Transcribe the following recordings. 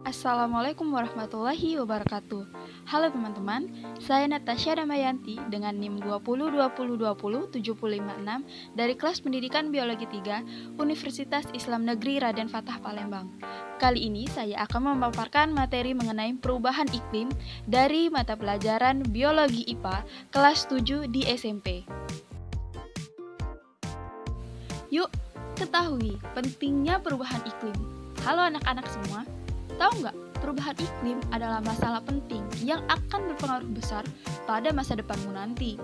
Assalamualaikum warahmatullahi wabarakatuh. Halo teman-teman, saya Natasha Damayanti dengan NIM 202020207556 dari kelas pendidikan Biologi 3 Universitas Islam Negeri Raden Fatah Palembang. Kali ini saya akan memaparkan materi mengenai perubahan iklim dari mata pelajaran Biologi IPA kelas 7 di SMP. Yuk, ketahui pentingnya perubahan iklim. Halo anak-anak semua. Tahu nggak, perubahan iklim adalah masalah penting yang akan berpengaruh besar pada masa depanmu nanti.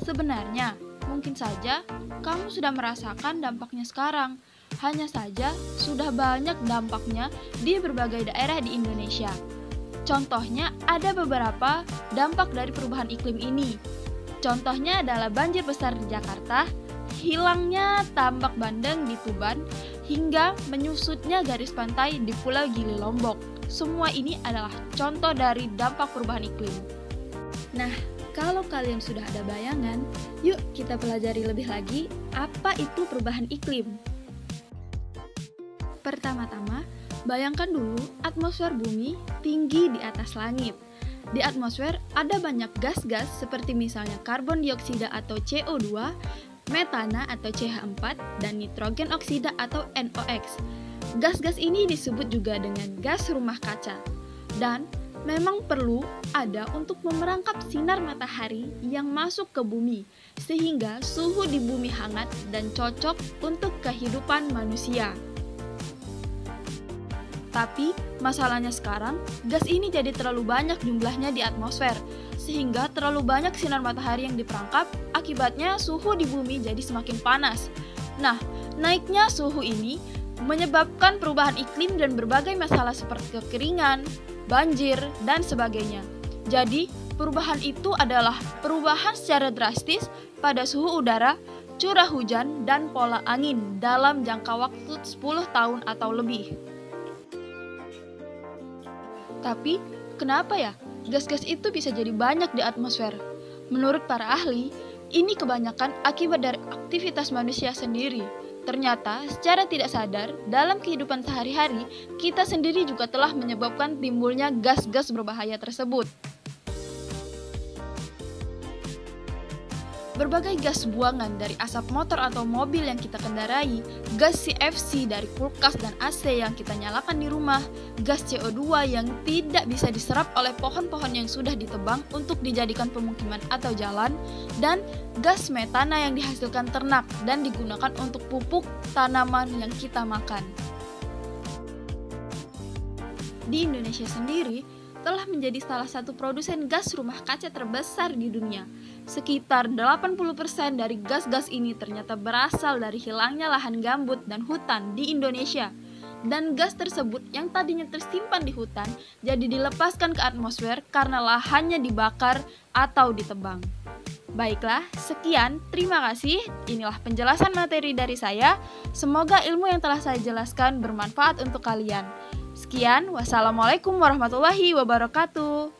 Sebenarnya, mungkin saja kamu sudah merasakan dampaknya sekarang. Hanya saja, sudah banyak dampaknya di berbagai daerah di Indonesia. Contohnya, ada beberapa dampak dari perubahan iklim ini. Contohnya adalah banjir besar di Jakarta, hilangnya tambak bandeng di Tuban, hingga menyusutnya garis pantai di Pulau Gili Lombok. Semua ini adalah contoh dari dampak perubahan iklim. Nah, kalau kalian sudah ada bayangan, yuk kita pelajari lebih lagi apa itu perubahan iklim. Pertama-tama, bayangkan dulu atmosfer bumi tinggi di atas langit. Di atmosfer ada banyak gas-gas seperti misalnya karbon dioksida atau CO2, metana atau CH4, dan nitrogen oksida atau NOx. Gas-gas ini disebut juga dengan gas rumah kaca. Dan memang perlu ada untuk memerangkap sinar matahari yang masuk ke bumi, sehingga suhu di bumi hangat dan cocok untuk kehidupan manusia. Tapi, masalahnya sekarang, gas ini jadi terlalu banyak jumlahnya di atmosfer, sehingga terlalu banyak sinar matahari yang diperangkap, akibatnya suhu di bumi jadi semakin panas. Nah, naiknya suhu ini menyebabkan perubahan iklim dan berbagai masalah seperti kekeringan, banjir, dan sebagainya. Jadi, perubahan itu adalah perubahan secara drastis pada suhu udara, curah hujan, dan pola angin dalam jangka waktu 10 tahun atau lebih. Tapi, kenapa ya gas-gas itu bisa jadi banyak di atmosfer? Menurut para ahli, ini kebanyakan akibat dari aktivitas manusia sendiri. Ternyata, secara tidak sadar, dalam kehidupan sehari-hari, kita sendiri juga telah menyebabkan timbulnya gas-gas berbahaya tersebut. Berbagai gas buangan dari asap motor atau mobil yang kita kendarai, gas CFC dari kulkas dan AC yang kita nyalakan di rumah, gas CO2 yang tidak bisa diserap oleh pohon-pohon yang sudah ditebang untuk dijadikan pemukiman atau jalan, dan gas metana yang dihasilkan ternak dan digunakan untuk pupuk tanaman yang kita makan. Di Indonesia sendiri, telah menjadi salah satu produsen gas rumah kaca terbesar di dunia. Sekitar 80% dari gas-gas ini ternyata berasal dari hilangnya lahan gambut dan hutan di Indonesia. Dan gas tersebut yang tadinya tersimpan di hutan jadi dilepaskan ke atmosfer karena lahannya dibakar atau ditebang. Baiklah, sekian, terima kasih. Inilah penjelasan materi dari saya. Semoga ilmu yang telah saya jelaskan bermanfaat untuk kalian. Sekian, wassalamualaikum warahmatullahi wabarakatuh.